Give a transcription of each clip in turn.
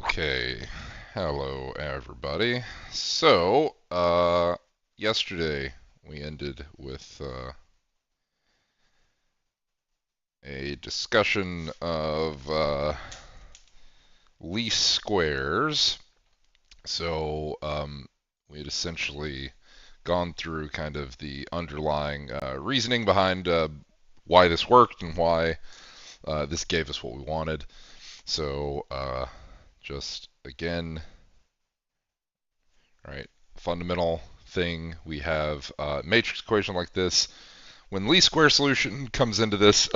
Okay, hello everybody. So, yesterday we ended with a discussion of least squares. So, we had essentially gone through kind of the underlying reasoning behind why this worked and why this gave us what we wanted. So, just again, right? Fundamental thing. We have a matrix equation like this. When least square solution comes into this,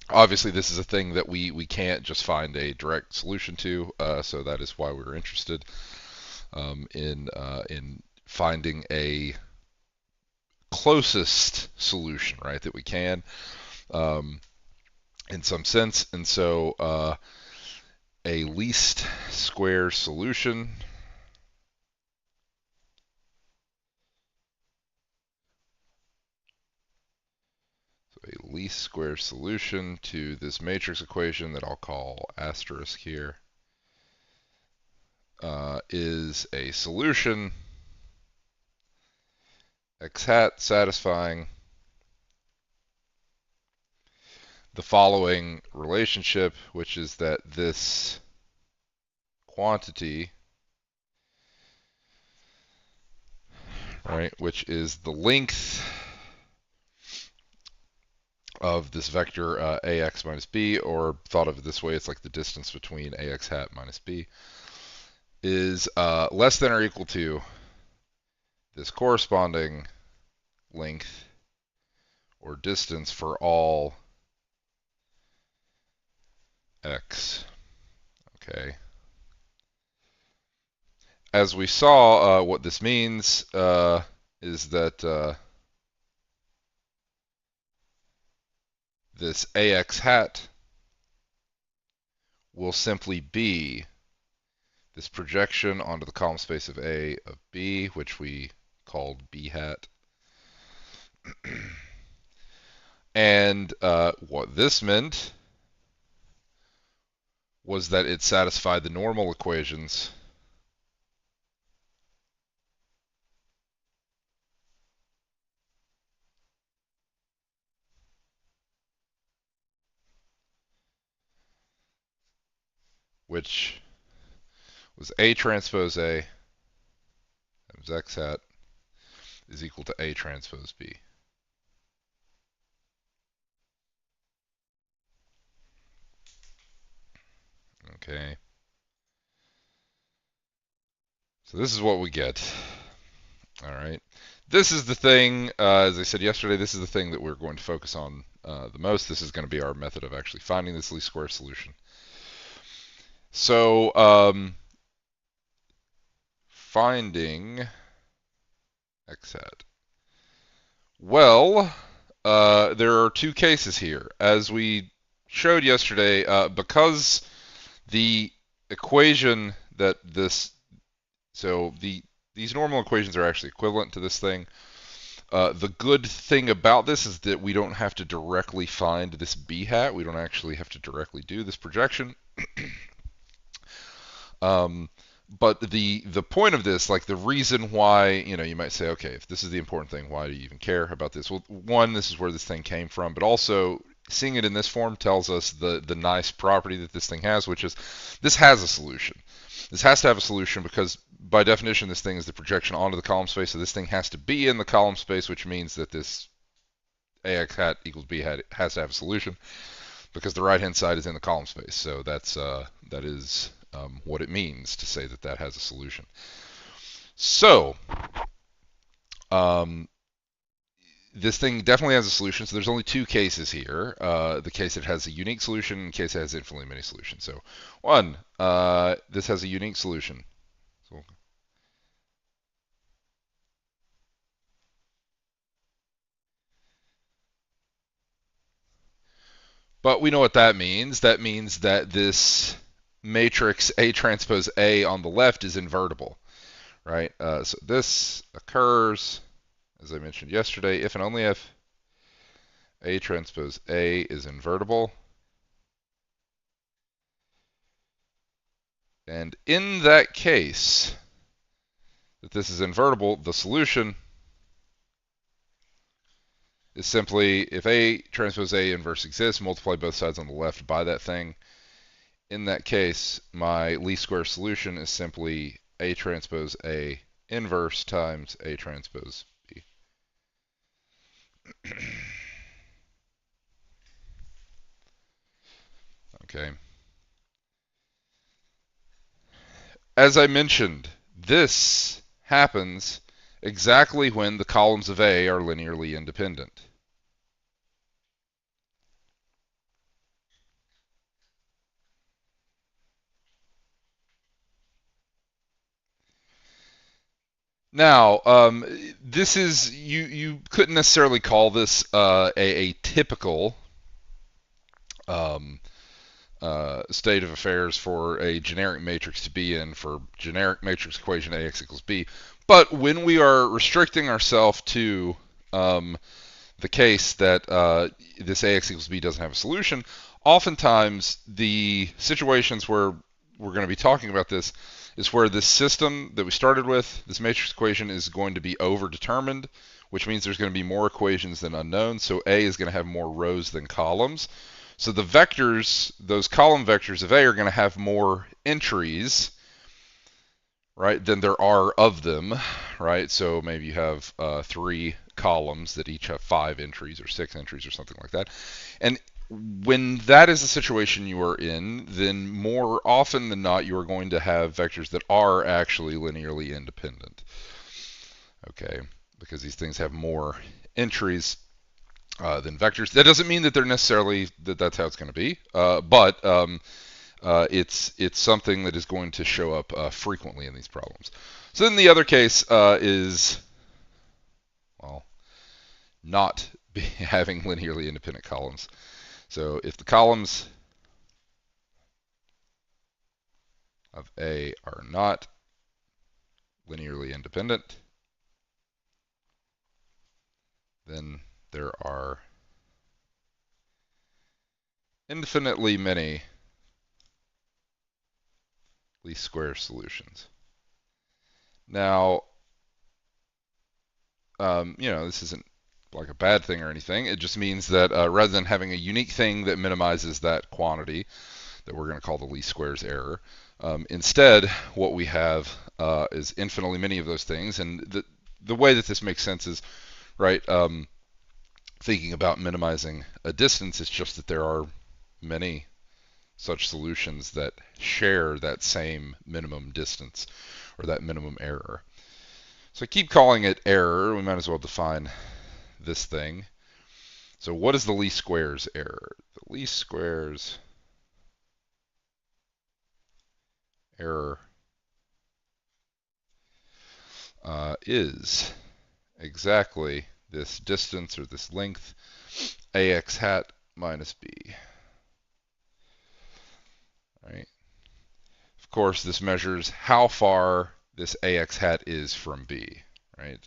obviously this is a thing that we can't just find a direct solution to. So that is why we're interested in finding a closest solution, right, that we can um, in some sense. And so a least square solution a least square solution to this matrix equation that I'll call asterisk here is a solution x hat satisfying the following relationship, which is that this quantity, right, which is the length of this vector ax minus b, or thought of it this way, it's like the distance between ax hat minus b, is less than or equal to this corresponding length or distance for all x. Okay. As we saw, what this means is that this ax hat will simply be this projection onto the column space of A of B, which we called B hat. And what this meant was that it satisfied the normal equations which was A transpose A times x hat is equal to A transpose B. Okay. So this is what we get. All right. This is the thing, as I said yesterday, this is the thing that we're going to focus on the most. This is going to be our method of actually finding this least square solution. So, finding x hat. Well, there are two cases here. As we showed yesterday, because the equation that this, so these normal equations are actually equivalent to this thing. The good thing about this is that we don't have to directly find this b hat. We don't actually have to directly do this projection. But the point of this, like the reason why, you might say, okay, if this is the important thing, why do you even care about this? Well, one, this is where this thing came from, but also seeing it in this form tells us the nice property that this thing has, which is this has a solution. This has to have a solution because by definition this thing is the projection onto the column space, so this thing has to be in the column space, which means that this ax hat equals b hat has to have a solution because the right hand side is in the column space. So that is what it means to say that that has a solution. So this thing definitely has a solution. So there's only two cases here. The case that has a unique solution and the case that has infinitely many solutions. So one, this has a unique solution. So, but we know what that means. That means that this matrix A transpose A on the left is invertible, right? So this occurs, as I mentioned yesterday, if and only if A transpose A is invertible. And in that case, that this is invertible, the solution is simply if A transpose A inverse exists, multiply both sides on the left by that thing. In that case, my least square solution is simply A transpose A inverse times A transpose B. Okay. As I mentioned, this happens exactly when the columns of A are linearly independent. Now, this is you couldn't necessarily call this a typical um, state of affairs for a generic matrix to be in for generic matrix equation AX equals B. But when we are restricting ourselves to the case that this AX equals B doesn't have a solution, oftentimes the situations where we're going to be talking about this is where this system that we started with, this matrix equation, is going to be overdetermined, which means there's going to be more equations than unknowns. So A is going to have more rows than columns. So the vectors, those column vectors of A, are going to have more entries, right, than there are of them, right? So maybe you have 3 columns that each have 5 entries or 6 entries or something like that. And when that is the situation you are in, then more often than not, you are going to have vectors that are actually linearly independent. Okay, because these things have more entries than vectors. That doesn't mean that they're necessarily that's how it's going to be, but it's something that is going to show up frequently in these problems. So then the other case is, well, not having linearly independent columns. So if the columns of A are not linearly independent, then there are infinitely many least square solutions. Now, this isn't like a bad thing or anything. It just means that rather than having a unique thing that minimizes that quantity that we're going to call the least squares error, instead what we have is infinitely many of those things. And the way that this makes sense is, right, thinking about minimizing a distance, it's just that there are many such solutions that share that same minimum distance or that minimum error. So I keep calling it error. We might as well define this thing. So what is the least squares error? The least squares error is exactly this distance or this length ax hat minus b. Right? Of course, this measures how far this ax hat is from b. Right?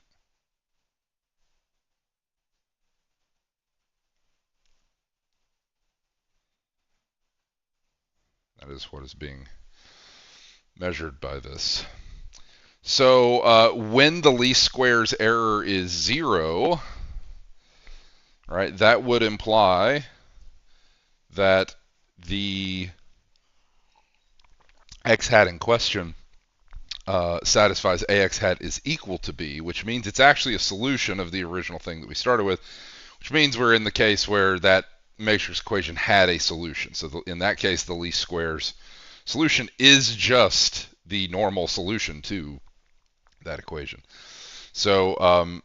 That is what is being measured by this. So when the least squares error is 0, right, that would imply that the x hat in question satisfies ax hat is equal to b, which means it's actually a solution of the original thing that we started with, which means we're in the case where that matrix equation had a solution. So in that case, the least squares solution is just the normal solution to that equation. So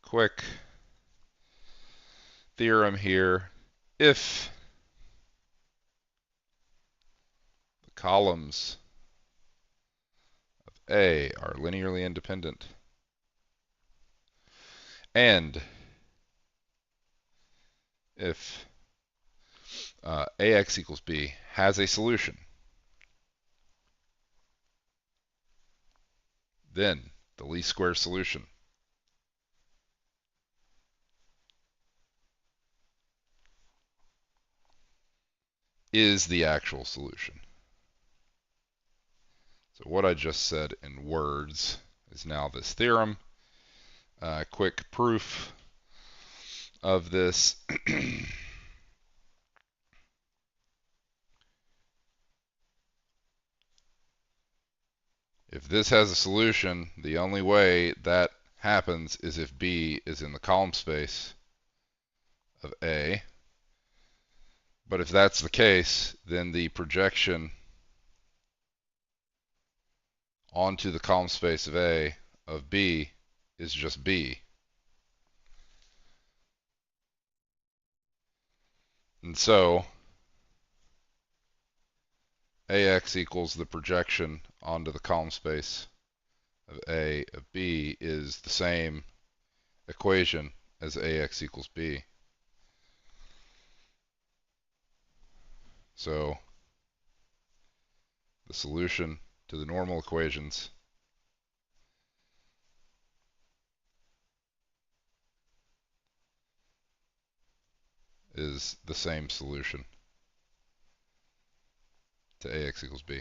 quick theorem here. If the columns of A are linearly independent and if AX equals B has a solution, then the least squares solution is the actual solution. So what I just said in words is now this theorem. Quick proof of this. If this has a solution, the only way that happens is if B is in the column space of A. But if that's the case, then the projection onto the column space of A of B is just B. And so AX equals the projection onto the column space of A of B is the same equation as AX equals B. So the solution to the normal equations is the same solution to AX equals B,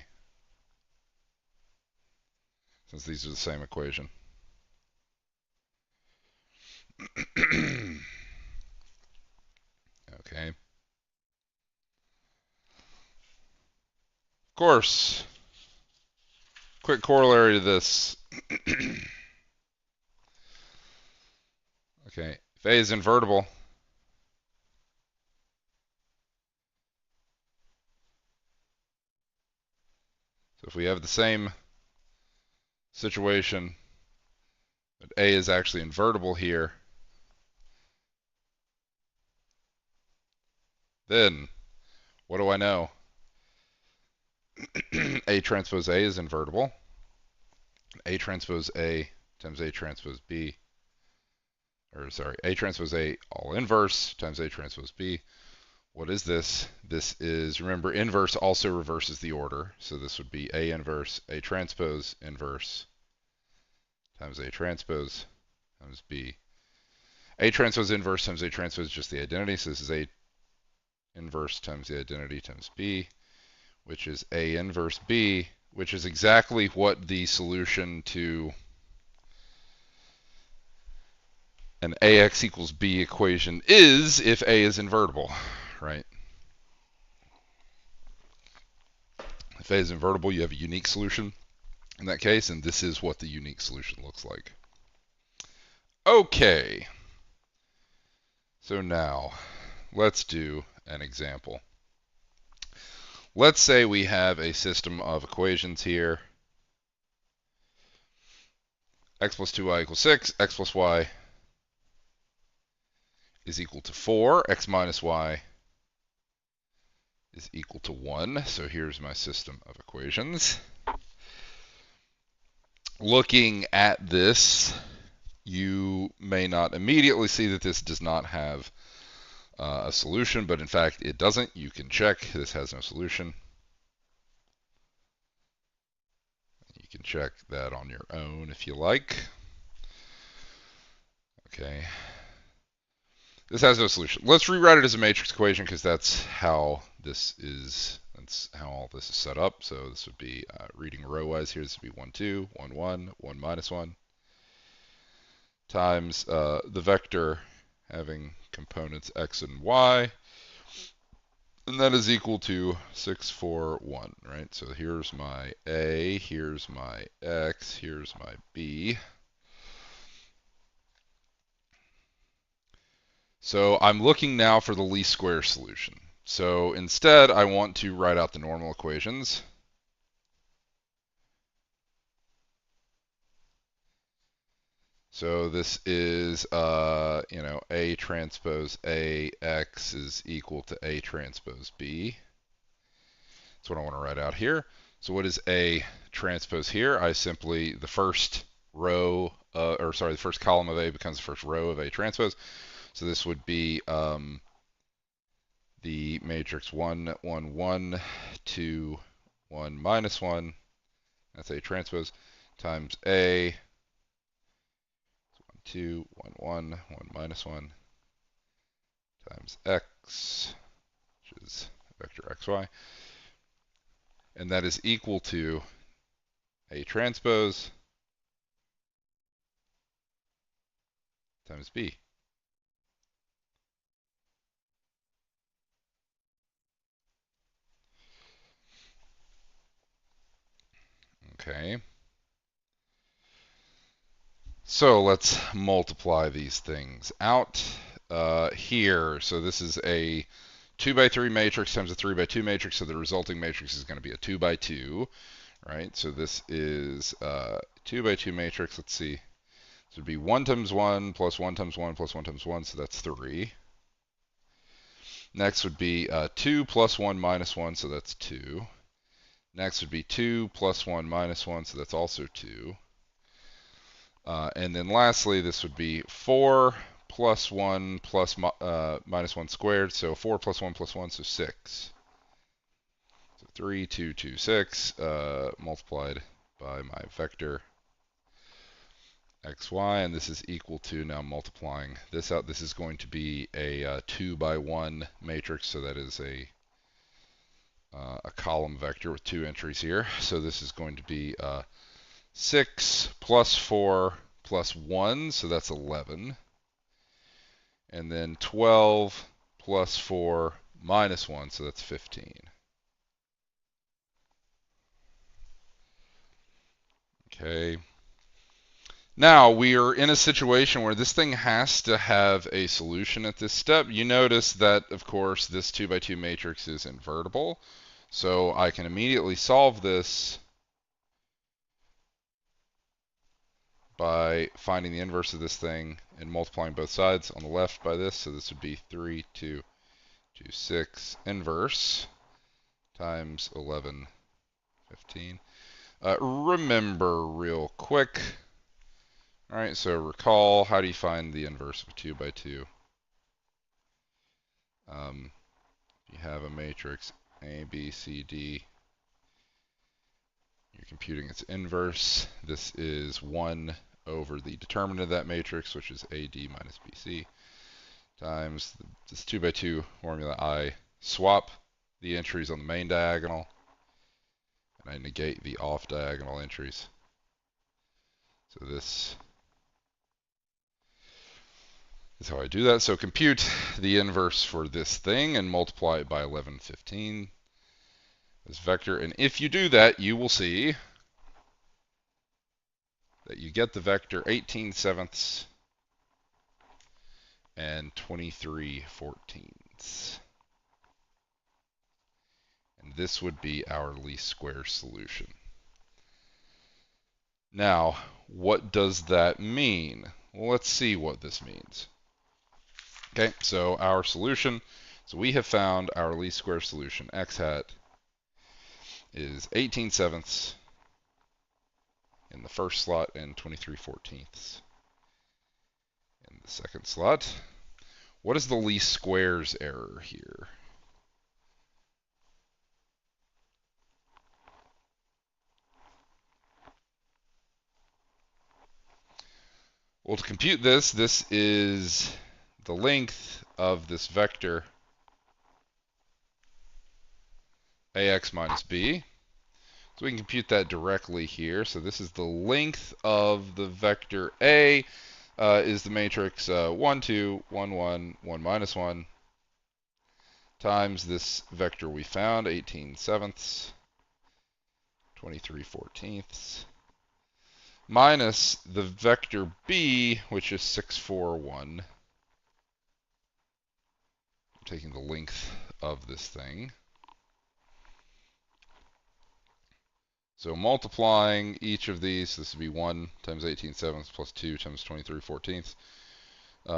since these are the same equation. Okay. Of course, quick corollary to this. Okay, if A is invertible, so if we have the same situation, but A is actually invertible here, then what do I know? A transpose A is invertible. A transpose A times A transpose B, or sorry, A transpose A all inverse times A transpose B. What is this? This is, remember, inverse also reverses the order. So this would be A inverse, A transpose inverse times A transpose times B. A transpose inverse times A transpose is just the identity. So this is A inverse times the identity times B, which is A inverse B, which is exactly what the solution to an AX equals B equation is if A is invertible, right? If A is invertible, you have a unique solution in that case, and this is what the unique solution looks like. Okay, so now let's do an example. Let's say we have a system of equations here. X plus 2y equals 6, x plus y is equal to 4, x minus y is equal to 1. So here's my system of equations. Looking at this, you may not immediately see that this does not have a solution, but in fact it doesn't. You can check. This has no solution. You can check that on your own if you like. Okay. This has no solution. Let's rewrite it as a matrix equation because that's how all this is set up. So this would be reading row-wise here. This would be 1, 2, 1, 1, 1 minus 1 times the vector having components x and y, and that is equal to 6, 4, 1, right? So here's my A, here's my x, here's my B. So I'm looking now for the least square solution. So instead, I want to write out the normal equations. So this is, A transpose AX is equal to A transpose B. That's what I want to write out here. So what is A transpose here? I simply, the first row, the first column of A becomes the first row of A transpose. So this would be the matrix 1, 1, 1, 2, 1, minus 1. That's A transpose times A, 1, 2, 1, 1, 1 minus 1 times X, which is vector XY. And that is equal to A transpose times B. Okay. So let's multiply these things out here. So this is a 2 by 3 matrix times a 3 by 2 matrix, so the resulting matrix is going to be a 2 by 2, right? So this is 2 by 2 matrix. Let's see. This would be 1 times 1 plus 1 times 1 plus 1 times 1, so that's 3. Next would be 2 plus 1 minus 1, so that's 2. Next would be 2 plus 1 minus 1, so that's also 2. And then lastly, this would be 4 plus 1 plus minus 1 squared, so 4 plus 1 plus 1, so 6. So 3, 2, 2, 6, multiplied by my vector xy, and this is equal to, now multiplying this out, this is going to be a 2 by 1 matrix, so that is a column vector with 2 entries here. So this is going to be 6 plus 4 plus 1, so that's 11. And then 12 plus 4 minus 1, so that's 15. Okay. Now we are in a situation where this thing has to have a solution at this step. You notice that, of course, this 2 by 2 matrix is invertible. So I can immediately solve this by finding the inverse of this thing and multiplying both sides on the left by this. So this would be 3, 2, 2, 6 inverse times 11, 15. Remember real quick. All right, so recall, how do you find the inverse of 2 by 2? You have a matrix A, B, C, D. You're computing its inverse. This is 1 over the determinant of that matrix, which is AD minus BC, times this 2 by 2 formula. I swap the entries on the main diagonal, and I negate the off diagonal entries. So this is how I do that. So compute the inverse for this thing and multiply it by 11, 15 as vector. And if you do that, you will see that you get the vector 18/7 and 23/14. And this would be our least squares solution. Now, what does that mean? Well, let's see what this means. Okay, so our solution, so we have found our least squares solution. X hat is 18/7 in the first slot and 23/14 in the second slot. What is the least squares error here? Well, to compute this, this is the length of this vector ax minus b. So we can compute that directly here. So this is the length of the vector A, is the matrix 1, 2, 1, 1, 1 minus 1, times this vector we found, 18/7, 23/14, minus the vector B, which is 6, 4, 1. I'm taking the length of this thing. So multiplying each of these, this would be 1 times 18/7 plus 2 times 23/14.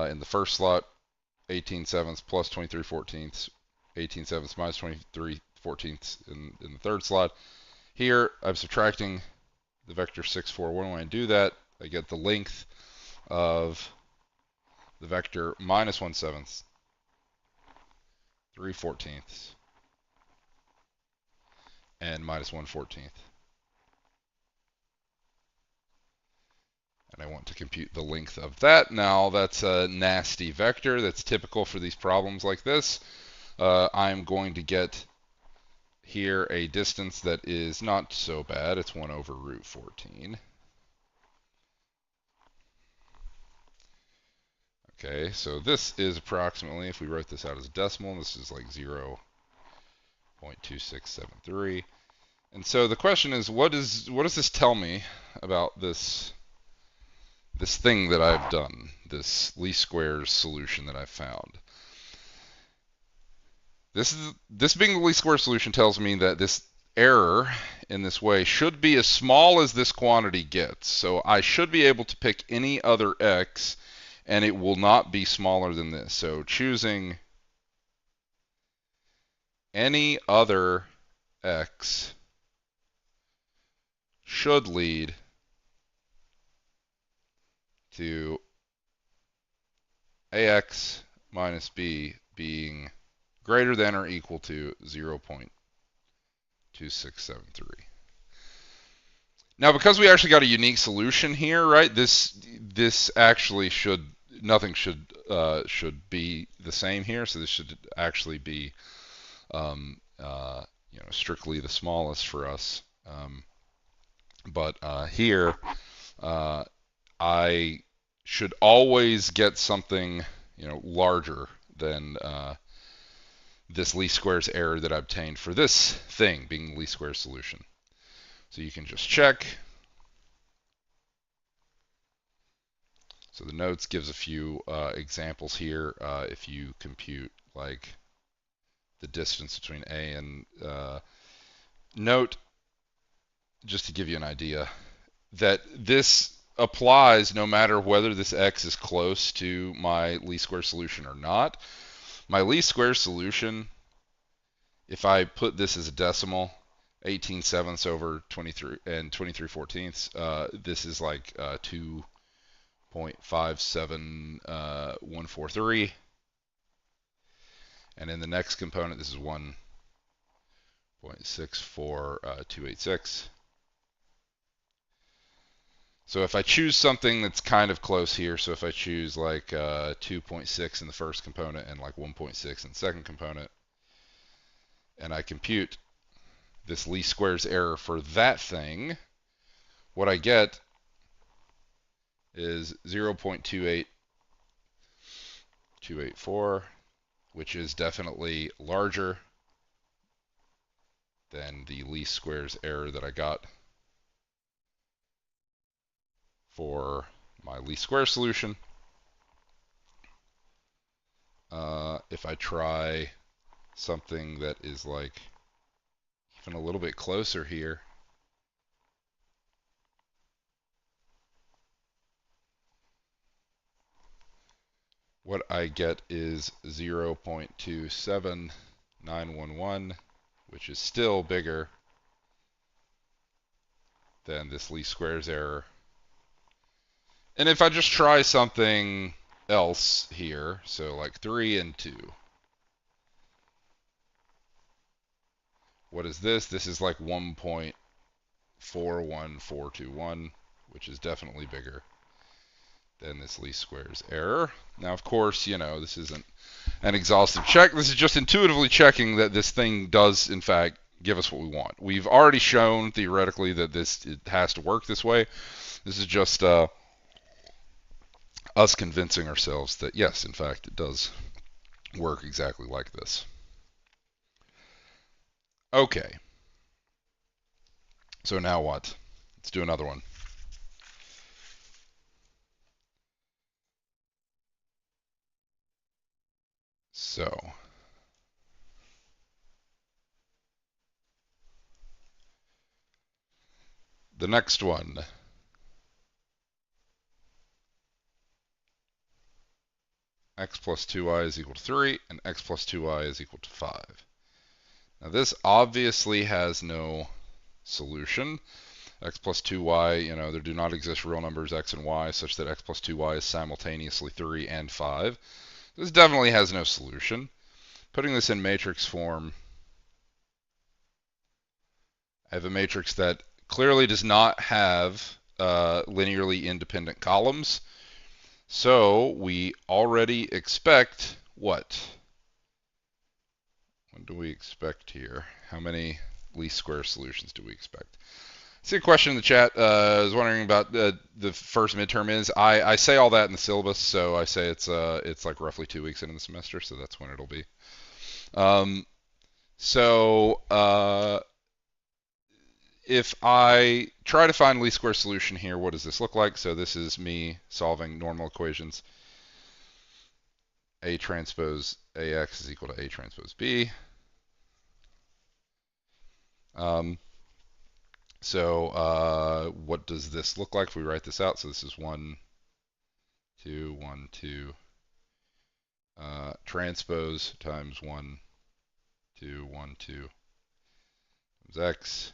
In the first slot, 18/7 plus 23/14, 18/7 minus 23/14 in the third slot. Here, I'm subtracting the vector 6, 4, 1. When I do that, I get the length of the vector minus 1/7, 3/14, and minus 1/14. And I want to compute the length of that. Now, that's a nasty vector that's typical for these problems like this. I'm going to get here a distance that is not so bad. It's 1 over root 14. Okay, so this is approximately, if we wrote this out as a decimal, this is like 0.2673. And so the question is, what does this tell me about this thing that I've done, this least squares solution that I've found? This being the least squares solution tells me that this error in this way should be as small as this quantity gets. So I should be able to pick any other x, and it will not be smaller than this. So choosing any other x should lead to ax minus b being greater than or equal to 0.2673. Now, because we actually got a unique solution here, right? This actually nothing should be the same here. So this should actually be strictly the smallest for us. But here, I should always get something larger than this least squares error that I obtained for this thing being the least squares solution. So you can just check. So the notes gives a few examples here. If you compute like the distance between A and note, just to give you an idea, that this applies no matter whether this x is close to my least squares solution or not. My least squares solution, if I put this as a decimal, 18 sevenths over 23 and 23 fourteenths, this is like 2.57143. And in the next component, this is 1.64286. So if I choose something that's kind of close here, so if I choose like 2.6 in the first component and like 1.6 in the second component, and I compute this least squares error for that thing, what I get is 0.28284, which is definitely larger than the least squares error that I got for my least squares solution. If I try something that is like even a little bit closer here, what I get is 0.27911, which is still bigger than this least squares error. And if I just try something else here, so like 3 and 2, what is this? This is like 1.41421, which is definitely bigger than this least squares error. Now, of course, this isn't an exhaustive check. This is just intuitively checking that this thing does, in fact, give us what we want. We've already shown, theoretically, that it has to work this way. This is just us convincing ourselves that, yes, in fact, it does work exactly like this. Okay. So now what? Let's do another one. So the next one. X plus 2y is equal to 3, and x plus 2y is equal to 5. Now this obviously has no solution. X plus 2y, there do not exist real numbers x and y such that x plus 2y is simultaneously 3 and 5. This definitely has no solution. Putting this in matrix form, I have a matrix that clearly does not have linearly independent columns. So we already expect what? What do we expect here? How many least square solutions do we expect? See a question in the chat. I was wondering about the first midterm is. I say all that in the syllabus, so I say it's like roughly 2 weeks into the semester, so that's when it'll be. If I try to find least square solution here, what does this look like? So this is me solving normal equations. A transpose AX is equal to A transpose B. What does this look like if we write this out? So this is 1, 2, 1, 2, transpose times 1, 2, 1, 2 times X.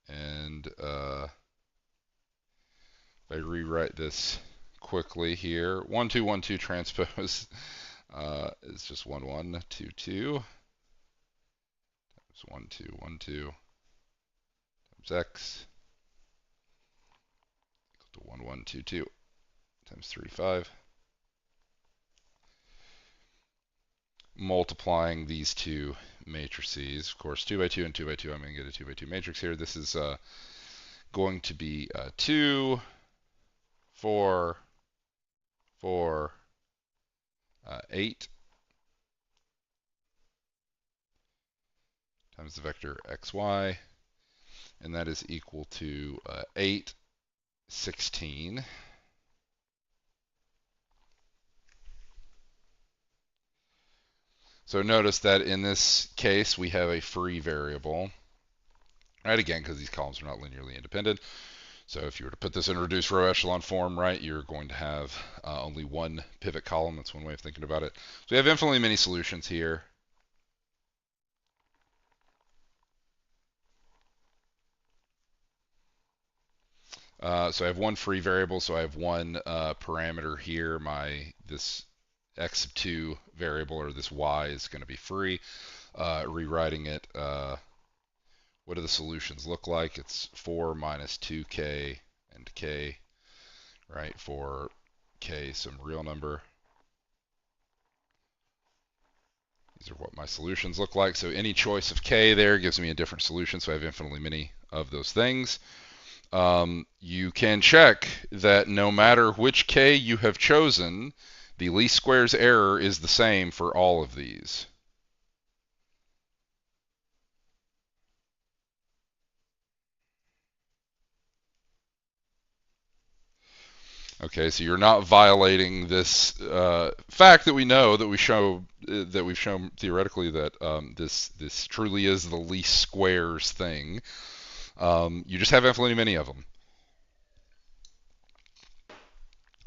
And if I rewrite this quickly here, 1, 2, 1, 2 transpose is just 1, 1, 2, 2 times 1, 2, 1, 2 times X equal to 1, 1, 2, 2 times 3, 5. Multiplying these two matrices, of course, 2 by 2 and 2 by 2, I'm going to get a 2 by 2 matrix here. This is going to be 2, 4, 4, 8 times the vector xy, and that is equal to 8, 16. So notice that in this case we have a free variable, right? Again, because these columns are not linearly independent. So if you were to put this in reduced row echelon form, right, you're going to have only one pivot column. That's one way of thinking about it. So we have infinitely many solutions here. So I have one free variable, so I have one parameter here. This x sub 2 variable, or this y, is going to be free. Rewriting it, what do the solutions look like? It's 4 minus 2k and k, right? For k, some real number. These are what my solutions look like. So any choice of k there gives me a different solution, so I have infinitely many of those things. You can check that no matter which k you have chosen, the least squares error is the same for all of these. Okay, so you're not violating this fact that we know that we've shown theoretically that this truly is the least squares thing. You just have infinitely many of them.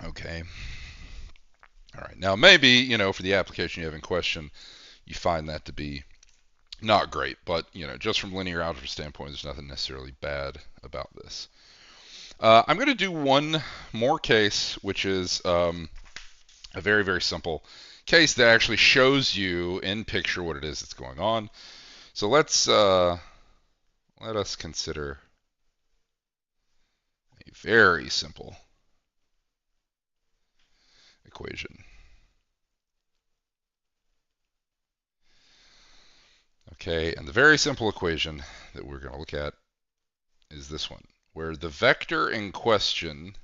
Okay. All right. Now maybe for the application you have in question, you find that to be not great, but just from linear algebra standpoint, there's nothing necessarily bad about this. I'm going to do one more case, which is a very, very simple case that actually shows you in picture what it is that's going on. So let us consider a very simple equation. Okay, and the very simple equation that we're going to look at is this one, where the vector in question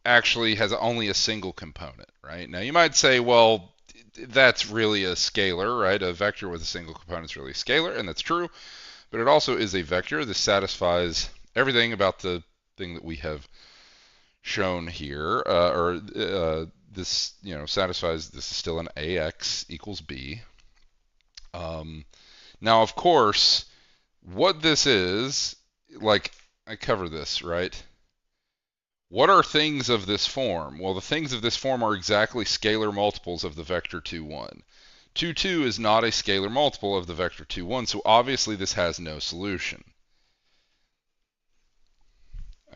actually has only a single component, right? Now you might say, well, that's really a scalar, right? A vector with a single component is really a scalar, and that's true, but it also is a vector that satisfies everything about the thing that we have shown here, this, satisfies, this is still an AX equals B. Now, of course, what this is, like, I cover this, right? What are things of this form? Well, the things of this form are exactly scalar multiples of the vector 2, 1. 2, 2 is not a scalar multiple of the vector 2, 1, so obviously this has no solution.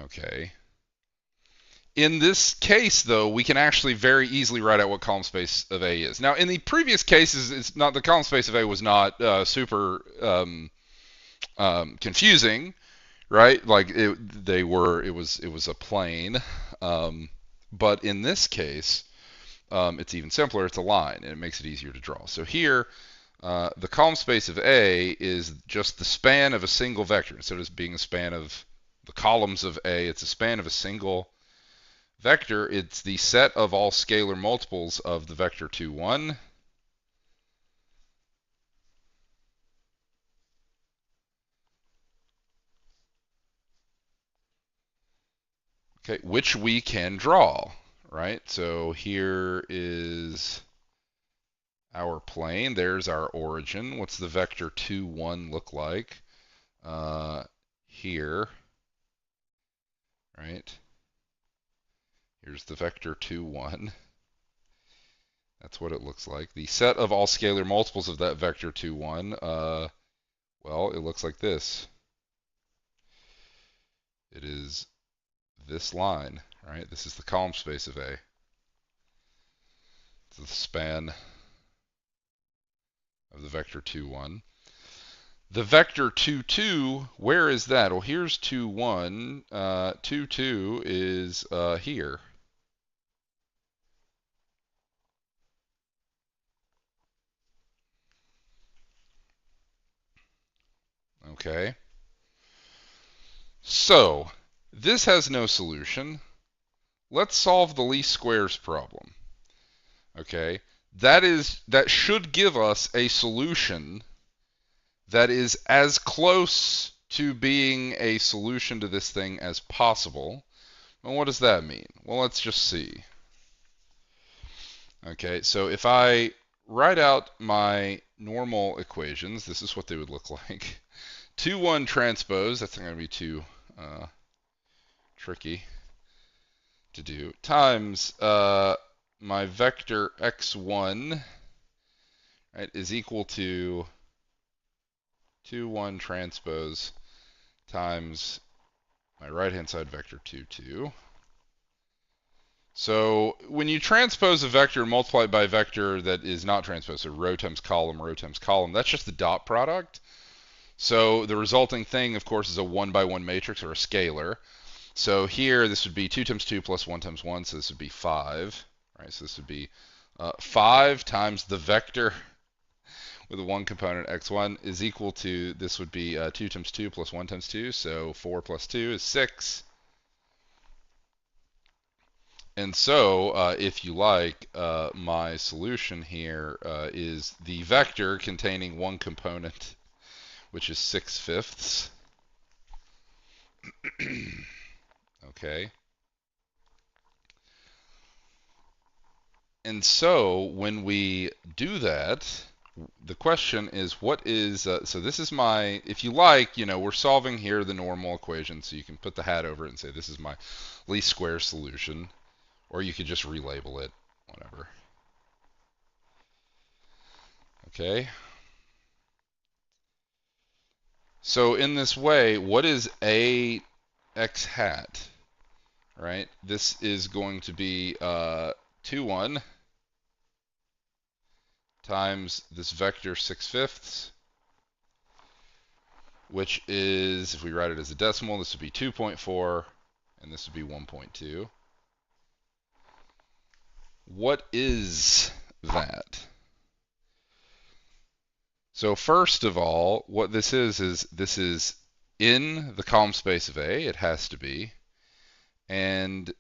Okay. In this case, though, we can actually very easily write out what column space of A is. Now, in the previous cases, the column space of A was not super confusing, right? Like it was a plane. But in this case, it's even simpler. It's a line, and it makes it easier to draw. So here, the column space of A is just the span of a single vector. Instead of being a span of the columns of A, it's a span of a single vector. It's the set of all scalar multiples of the vector 2, 1. Okay, which we can draw, right? So here is our plane. There's our origin. What's the vector 2, 1 look like? Here, right? Here's the vector 2, 1. That's what it looks like. The set of all scalar multiples of that vector 2, 1, well, it looks like this. It is this line, right? This is the column space of A. It's the span of the vector 2, 1. The vector 2, 2, where is that? Well, here's 2, 1. 2, 2 is here. Okay. So, this has no solution. Let's solve the least squares problem. Okay? That should give us a solution that is as close to being a solution to this thing as possible. And what does that mean? Well, let's just see. Okay, so if I write out my normal equations, this is what they would look like. 2, 1 transpose, that's not going to be too tricky to do, times my vector x1, right, is equal to 2, 1 transpose times my right-hand side vector 2, 2. So when you transpose a vector and multiply it by a vector that is not transposed, so row times column, that's just the dot product. So the resulting thing, of course, is a 1 by 1 matrix or a scalar. So here this would be 2 times 2 plus 1 times 1, so this would be 5. Right, so this would be 5 times the vector with a 1 component x1 is equal to, this would be 2 times 2 plus 1 times 2, so 4 plus 2 is 6. And so, if you like, my solution here is the vector containing one component, which is 6/5. Okay. And so, when we do that, the question is, what is, so this is my, if you like, we're solving here the normal equation, so you can put the hat over it and say this is my least square solution. Or you could just relabel it, whatever. Okay. So in this way, what is a x hat? Right? This is going to be 2, 1 times this vector 6/5, which is, if we write it as a decimal, this would be 2.4, and this would be 1.2. What is that? So first of all, what this is this is in the column space of A, it has to be, and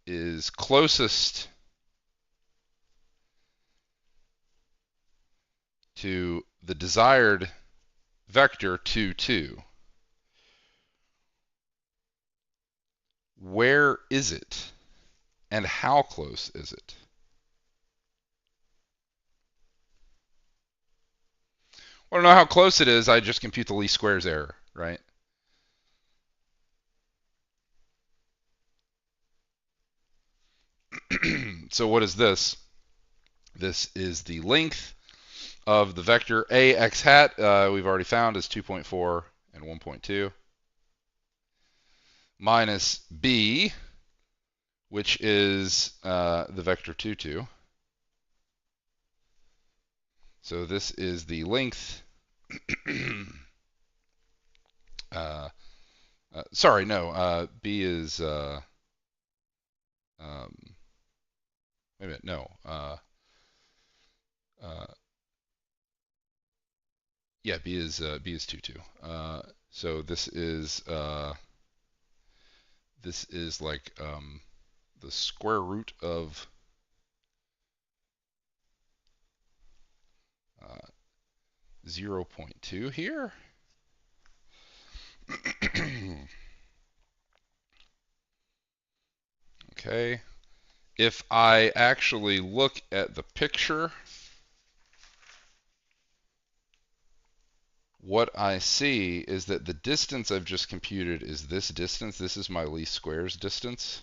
is closest to the desired vector 2, 2. Where is it? And how close is it? I don't know how close it is, I just compute the least squares error, right? So what is this? This is the length of the vector ax hat, we've already found is 2.4 and 1.2, minus b, which is the vector 2, 2. So this is the length. Sorry, no. B is wait a minute, no. Uh, yeah, B is 2 2. So this is like the square root of uh, 0.2 here. Okay. If I actually look at the picture, what I see is that the distance I've just computed is this distance. This is my least squares distance.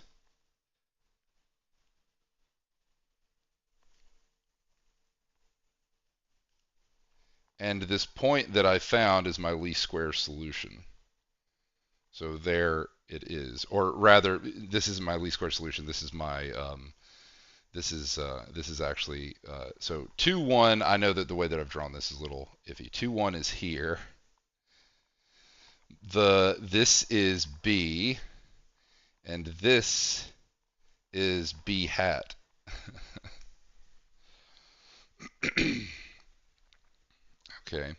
And this point that I found is my least squares solution. So there it is. Or rather, this is my least squares solution. This is my this is actually so 2 1. I know that the way that I've drawn this is a little iffy. 2 1 is here. This is B, and this is B hat. Okay.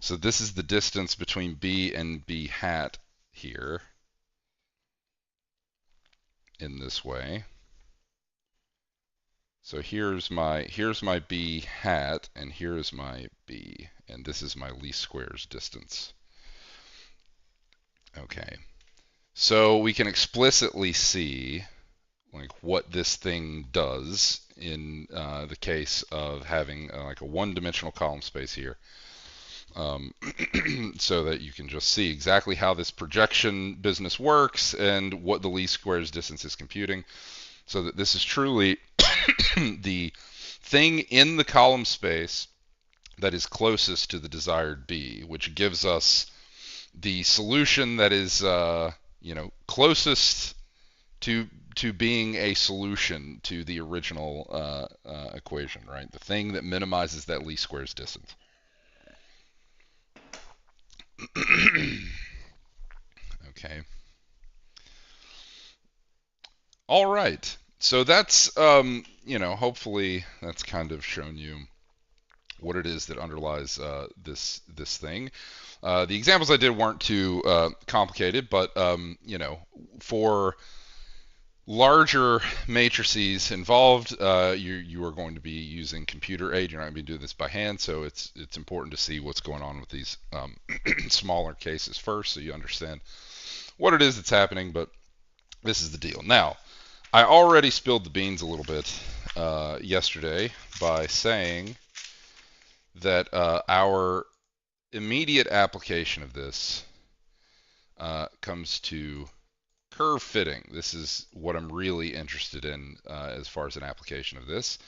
So this is the distance between B and B hat here in this way. So here's my B hat, and here's my B, and this is my least squares distance. Okay. So we can explicitly see like what this thing does in the case of having like a one-dimensional column space here. So that you can just see exactly how this projection business works and what the least squares distance is computing. So that this is truly the thing in the column space that is closest to the desired B, which gives us the solution that is, closest to being a solution to the original equation, right? The thing that minimizes that least squares distance. Okay. All right. So that's, hopefully that's kind of shown you what it is that underlies this thing. The examples I did weren't too complicated, but for larger matrices involved, you are going to be using computer aid. You're not going to be doing this by hand, so it's important to see what's going on with these smaller cases first, so you understand what it is that's happening. But this is the deal. Now, I already spilled the beans a little bit yesterday by saying that our immediate application of this comes to curve fitting. This is what I'm really interested in as far as an application of this.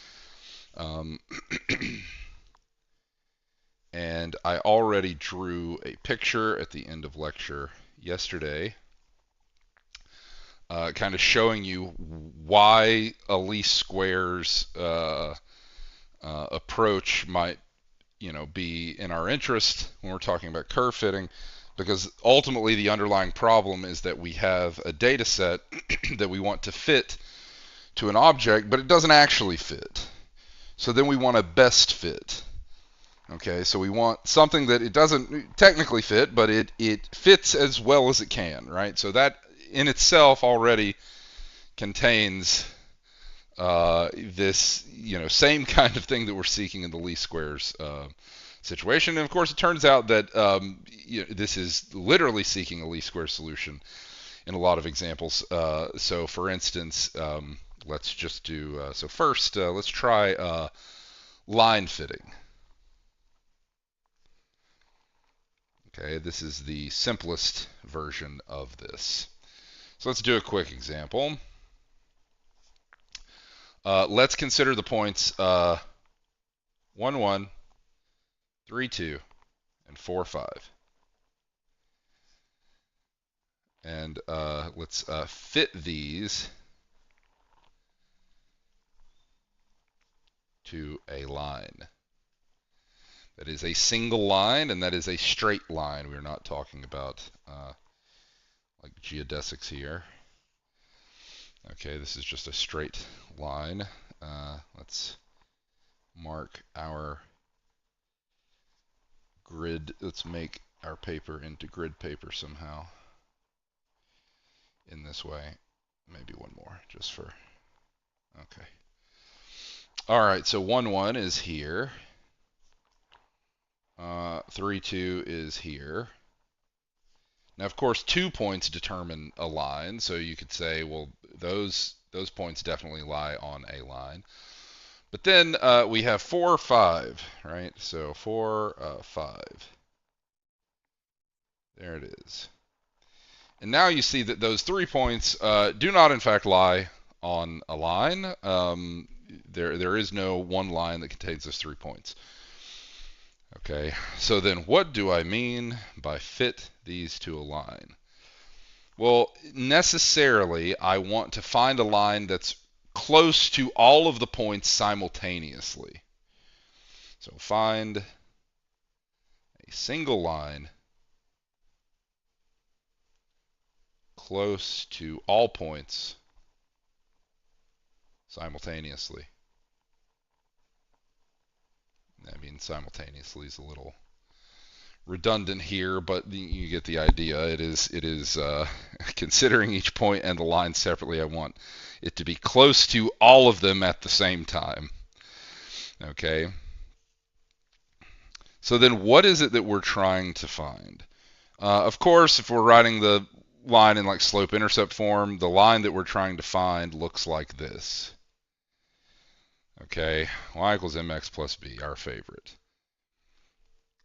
And I already drew a picture at the end of lecture yesterday, kind of showing you why a least squares approach might be in our interest when we're talking about curve fitting, because ultimately the underlying problem is that we have a data set that we want to fit to an object, but it doesn't actually fit. So then we want a best fit. Okay, so we want something that it doesn't technically fit, but it fits as well as it can, right? So that in itself already contains this same kind of thing that we're seeking in the least squares situation. And of course, it turns out that this is literally seeking a least squares solution in a lot of examples. So for instance, let's just do, so first, let's try line fitting. Okay, this is the simplest version of this. So let's do a quick example. Let's consider the points 1, 1, 3, 2, and 4, 5. And let's fit these to a line. That is a single line, and that is a straight line. We're not talking about like geodesics here. Okay, this is just a straight line. Let's mark our grid. Let's make our paper into grid paper somehow in this way. Maybe one more just for, okay. All right, so 1, 1 is here. 3, 2 is here. Now, of course, 2 points determine a line, so you could say, well, those points definitely lie on a line. But then we have 4, 5, right? So 4, 5. There it is. And now you see that those 3 points do not, in fact, lie on a line. There is no one line that contains those 3 points. Okay, so then what do I mean by fit these to a line? Well, necessarily, I want to find a line that's close to all of the points simultaneously. So find a single line close to all points simultaneously. I mean, simultaneously is a little redundant here, but you get the idea. It is considering each point and the line separately. I want it to be close to all of them at the same time. Okay. So then, what is it that we're trying to find? Of course, if we're writing the line in like slope-intercept form, the line that we're trying to find looks like this. Okay, y equals mx plus b, our favorite.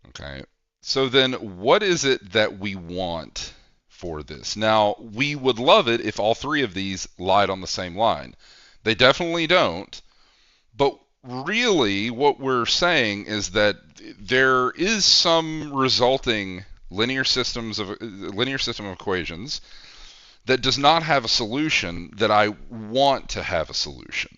Okay, so then what is it that we want for this? Now, we would love it if all 3 of these lied on the same line. They definitely don't, but really what we're saying is that there is some resulting linear system of equations that does not have a solution that I want to have a solution.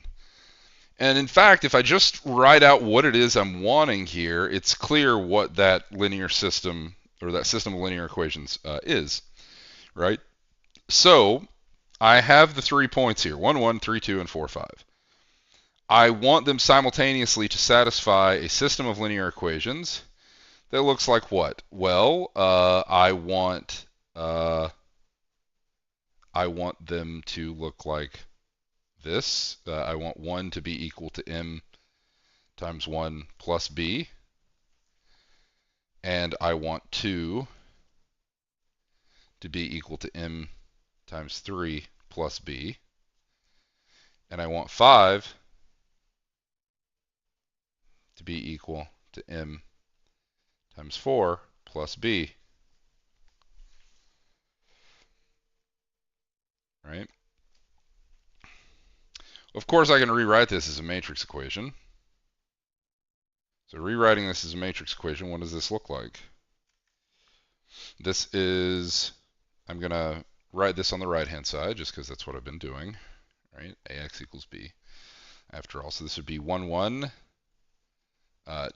And in fact, if I just write out what it is I'm wanting here, it's clear what that linear system, or that system of linear equations is, right? So I have the 3 points here, 1, 1, 3, 2, and 4, 5. I want them simultaneously to satisfy a system of linear equations that looks like what? Well, I want them to look like this. I want 1 to be equal to m times 1 plus b. And I want 2 to be equal to m times 3 plus b. And I want 5 to be equal to m times 4 plus b. Right? Of course, I can rewrite this as a matrix equation. So rewriting this as a matrix equation, what does this look like? This is, I'm going to write this on the right-hand side just because that's what I've been doing, right? Ax equals b. After all, so this would be 1, 1,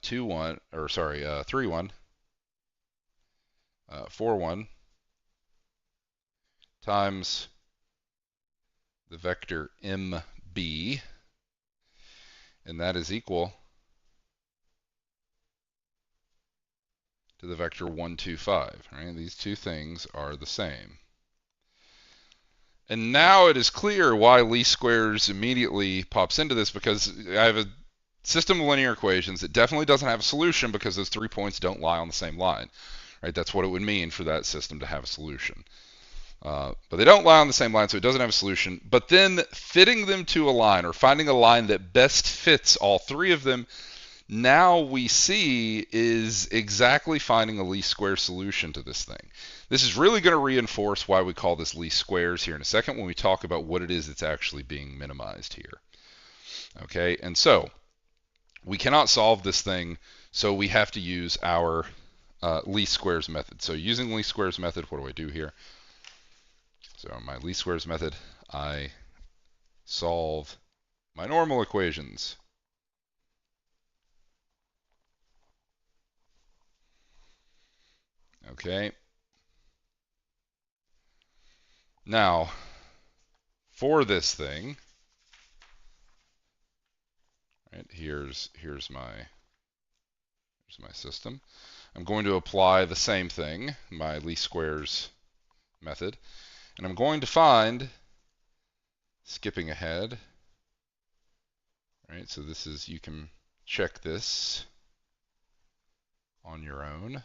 2, 1, or sorry, 3, 1, 4, 1 times the vector mb, and that is equal to the vector 1, 2, 5. Right? These two things are the same. And now it is clear why least squares immediately pops into this, because I have a system of linear equations that definitely doesn't have a solution because those 3 points don't lie on the same line. Right? That's what it would mean for that system to have a solution. But they don't lie on the same line, so it doesn't have a solution. But then fitting them to a line, or finding a line that best fits all 3 of them, now we see is exactly finding a least square solution to this thing. This is really going to reinforce why we call this least squares here in a second when we talk about what it is that's actually being minimized here. Okay, and so we cannot solve this thing, so we have to use our least squares method. So using least squares method, what do I do here? So my least squares method, I solve my normal equations. Okay. Now, for this thing, right? Here's my system. I'm going to apply the same thing, my least squares method, and I'm going to find, skipping ahead, right? So this is, you can check this on your own,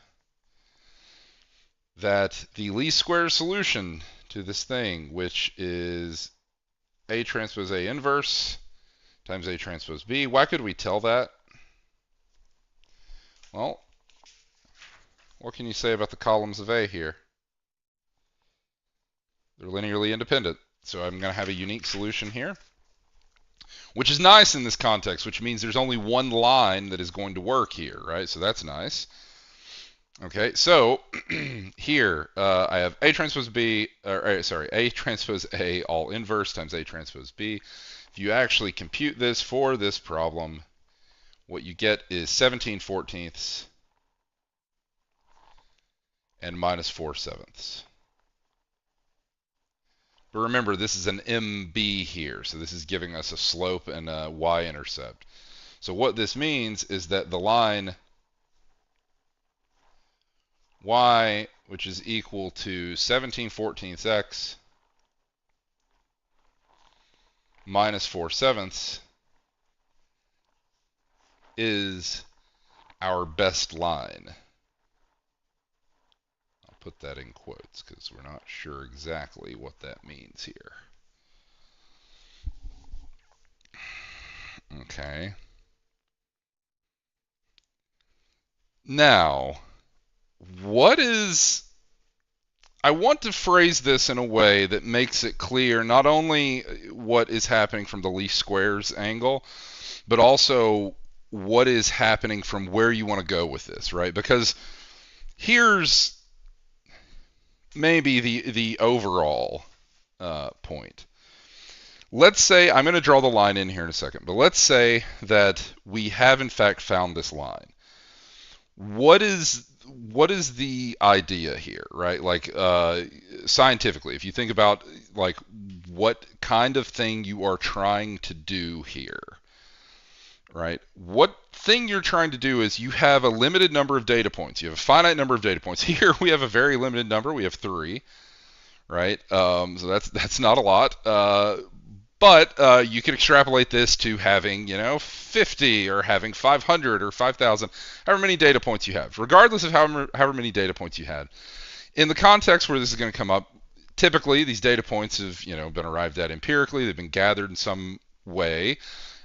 that the least squares solution to this thing, which is A transpose A inverse times A transpose B. Why could we tell that? Well, what can you say about the columns of A here? They're linearly independent. So I'm going to have a unique solution here, which is nice in this context, which means there's only one line that is going to work here, right? So that's nice. Okay, so here I have A transpose B, A transpose A all inverse times A transpose B. If you actually compute this for this problem, what you get is 17/14 and minus 4/7. But remember, this is an MB here, so this is giving us a slope and a y-intercept. So what this means is that the line y, which is equal to 17/14 x minus 4/7, is our best line. I'll put that in quotes because we're not sure exactly what that means here. Okay. Now, I want to phrase this in a way that makes it clear not only what is happening from the least squares angle, but also what is happening from where you want to go with this, right? Because here's maybe the overall point. Let's say, I'm going to draw the line in here in a second, but let's say that we have in fact found this line. What is the idea here, right? Like scientifically, if you think about like what kind of thing you are trying to do here, right? What thing you're trying to do is you have a limited number of data points. You have a finite number of data points. Here we have a very limited number. We have 3, right? So that's not a lot. But you can extrapolate this to having, 50 or having 500 or 5,000, however many data points you have, regardless of however many data points you had. In the context where this is going to come up, typically these data points have, been arrived at empirically. They've been gathered in some way.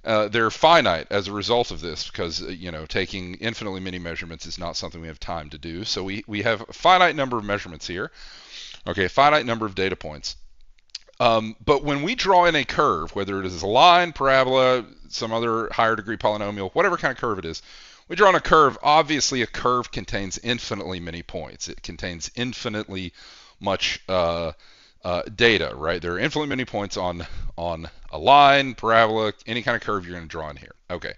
They're finite as a result of this because, taking infinitely many measurements is not something we have time to do. So we have a finite number of measurements here. Okay, a finite number of data points. But when we draw in a curve, whether it is a line, parabola, some other higher degree polynomial, whatever kind of curve it is, we draw in a curve. Obviously, a curve contains infinitely many points. It contains infinitely much data, right? There are infinitely many points on a line, parabola, any kind of curve you're going to draw in here. Okay.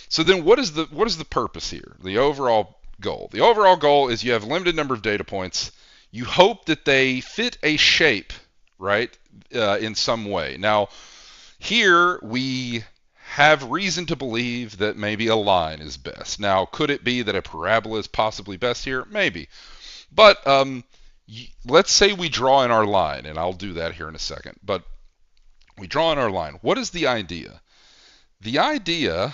So then what is the purpose here? The overall goal. The overall goal is you have a limited number of data points. You hope that they fit a shape, right, in some way. Now, here we have reason to believe that maybe a line is best. Now, could it be that a parabola is possibly best here? Maybe. But let's say we draw in our line, and I'll do that here in a second. But we draw in our line. What is the idea? The idea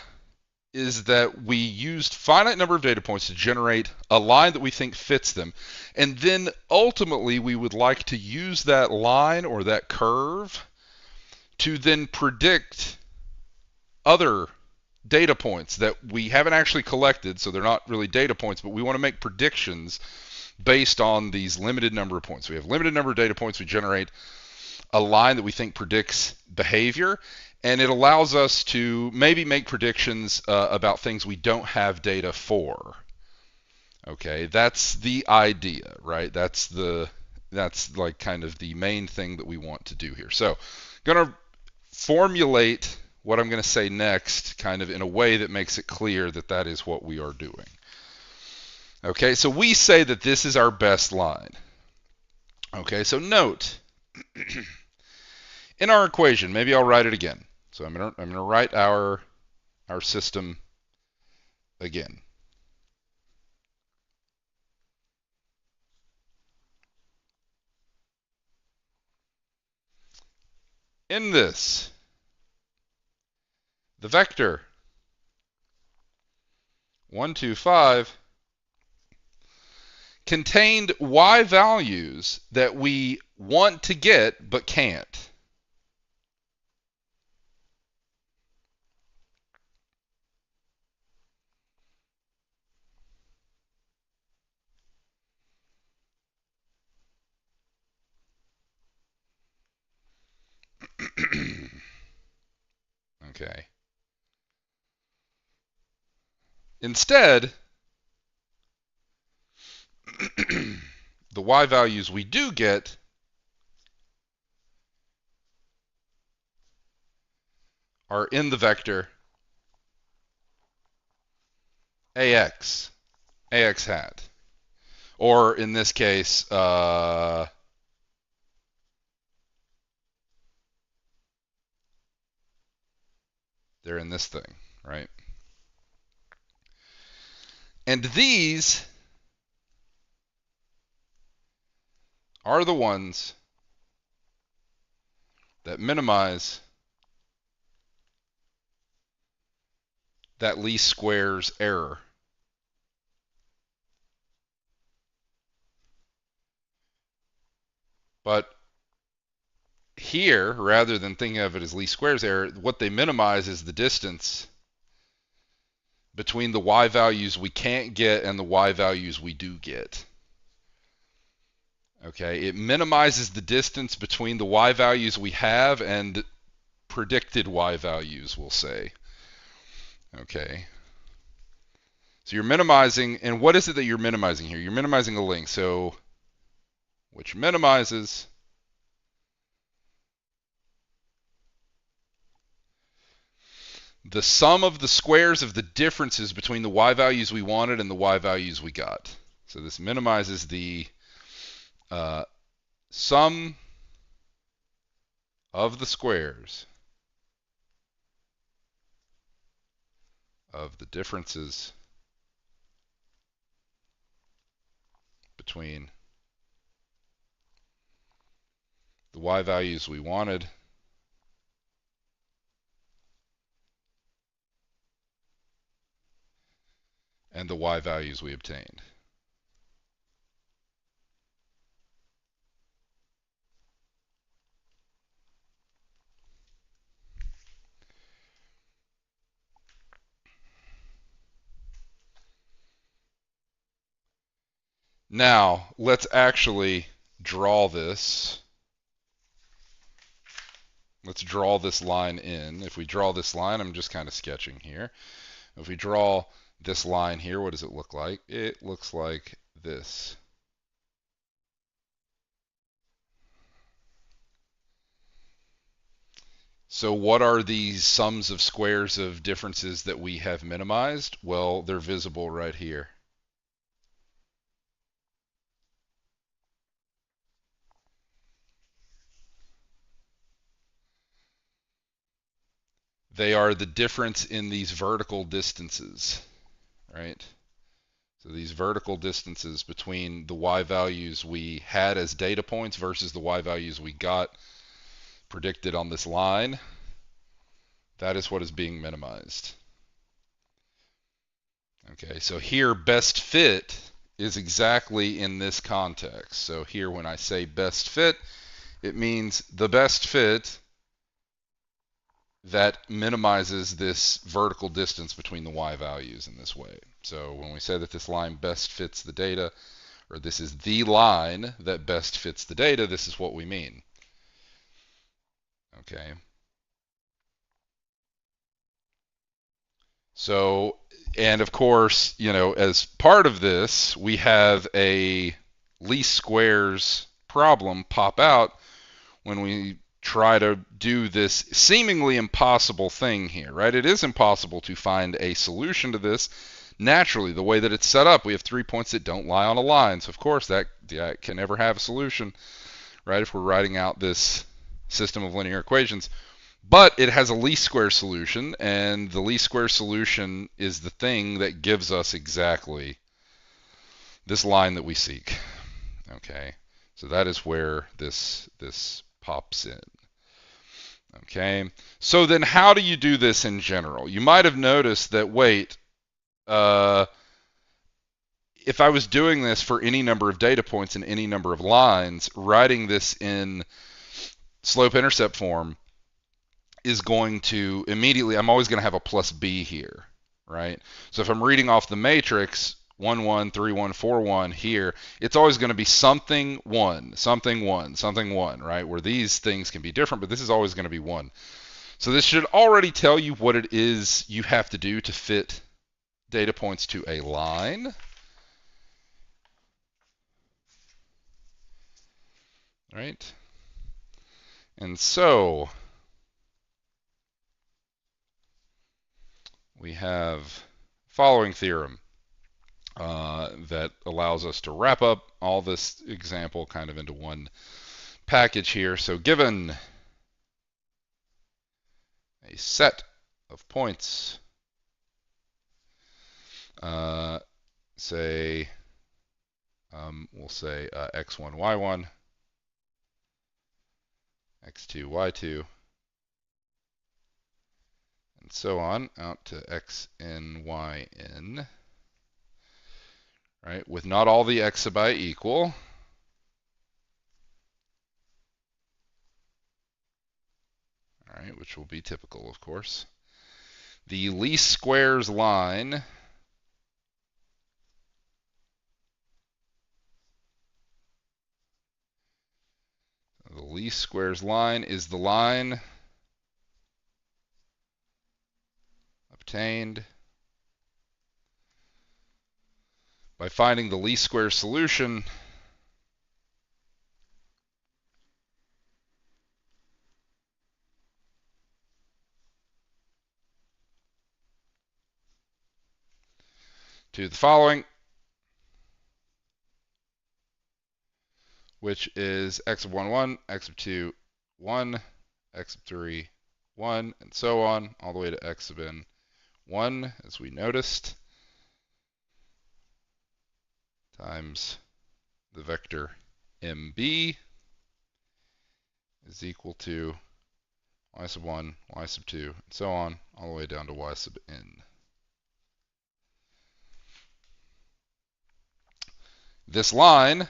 is that we used finite number of data points to generate a line that we think fits them. And then ultimately we would like to use that line or that curve to then predict other data points that we haven't actually collected, so they're not really data points, but we want to make predictions based on these limited number of points. We have limited number of data points, we generate a line that we think predicts behavior, and it allows us to maybe make predictions about things we don't have data for. Okay, that's the idea, right? That's like kind of the main thing that we want to do here. So, I'm going to formulate what I'm going to say next kind of in a way that makes it clear that that is what we are doing. Okay, so we say that this is our best line. Okay, so note, in our equation, maybe I'll write it again. So I'm gonna write our system again. In this, the vector 1, 2, 5 contained y values that we want to get but can't. Okay. Instead, the y values we do get are in the vector ax hat. Or in this case, they're in this thing, right? And these are the ones that minimize that least squares error. But here, rather than thinking of it as least squares error, what they minimize is the distance between the y values we can't get and the y values we do get. Okay, it minimizes the distance between the y values we have and predicted y values, we'll say. Okay. So you're minimizing, and what is it that you're minimizing here? You're minimizing a length, so which minimizes the sum of the squares of the differences between the y values we wanted and the y values we got. So this minimizes the sum of the squares of the differences between the y values we wanted and the y values we obtained. Now, let's actually draw this. Let's draw this line in. If we draw this line, I'm just kind of sketching here. If we draw this line here, what does it look like? It looks like this. So what are these sums of squares of differences that we have minimized? Well, they're visible right here. They are the difference in these vertical distances, right? So these vertical distances between the y values we had as data points versus the y values we got predicted on this line, that is what is being minimized. Okay, so here best fit is exactly in this context. So here when I say best fit, it means the best fit that minimizes this vertical distance between the y values in this way. So when we say that this line best fits the data, or this is the line that best fits the data, this is what we mean. Okay. So, and of course, you know, as part of this, we have a least squares problem pop out when we try to do this seemingly impossible thing here, right? It is impossible to find a solution to this naturally. The way that it's set up, we have 3 points that don't lie on a line. So of course that can never have a solution, right? If we're writing out this system of linear equations. But it has a least square solution, and the least square solution is the thing that gives us exactly this line that we seek. Okay, so that is where this pops in. Okay, so then how do you do this in general? You might have noticed that, wait, if I was doing this for any number of data points and any number of lines, writing this in slope-intercept form is going to immediately, I'm always going to have a plus b here, right? So if I'm reading off the matrix, 1, 1, 3, 1, 4, 1 here, it's always going to be something 1, something 1, something 1, right? Where these things can be different, but this is always going to be 1. So this should already tell you what it is you have to do to fit data points to a line. Right? And so we have following theorem that allows us to wrap up all this example kind of into one package here. So given a set of points, say, we'll say x1, y1, x2, y2, and so on out to xn, yn, right? With not all the x sub I equal, all right, which will be typical, of course. The least squares line is the line obtained by finding the least square solution to the following, which is x of 1, 1, x of 2, 1, x of 3, 1, and so on, all the way to x of n, 1, as we noticed, times the vector mb is equal to y sub 1, y sub 2, and so on, all the way down to y sub n. This line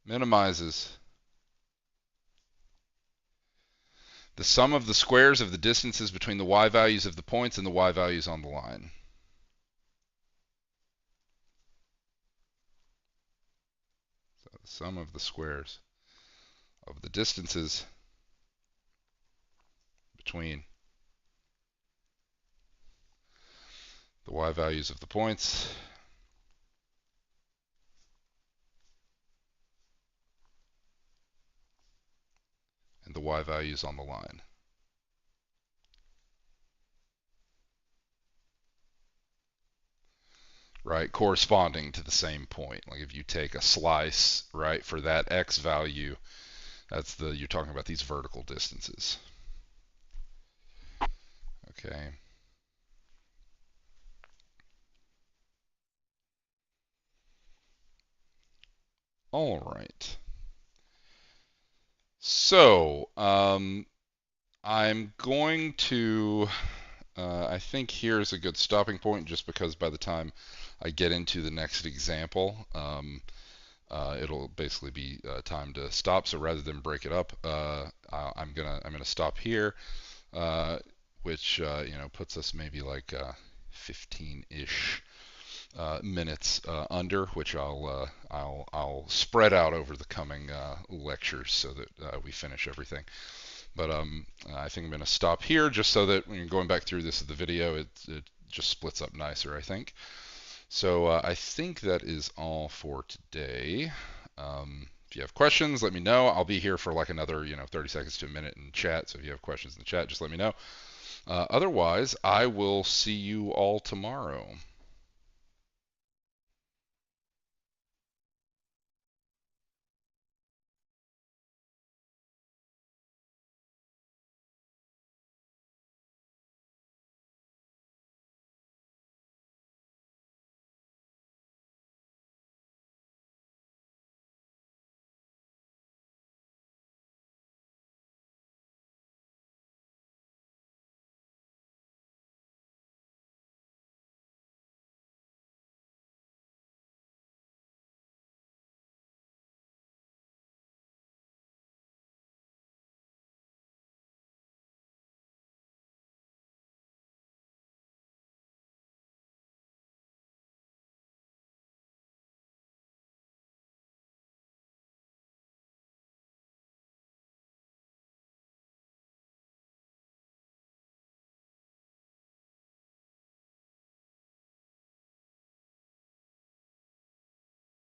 minimizes the sum of the squares of the distances between the y values of the points and the y values on the line. So the sum of the squares of the distances between the y values of the points and the y values on the line. Right, corresponding to the same point. Like if you take a slice, right, for that x value, that's you're talking about these vertical distances. Okay. All right. So, I'm going to, I think here's a good stopping point, just because by the time I get into the next example, it'll basically be time to stop. So rather than break it up, I'm gonna stop here, which puts us maybe like 15-ish minutes under, which I'll spread out over the coming lectures so that we finish everything. But I think I'm going to stop here just so that when you're going back through this of the video, it just splits up nicer, I think. So I think that is all for today. If you have questions, let me know. I'll be here for like another 30 seconds to a minute in chat. So if you have questions in the chat, just let me know. Otherwise, I will see you all tomorrow.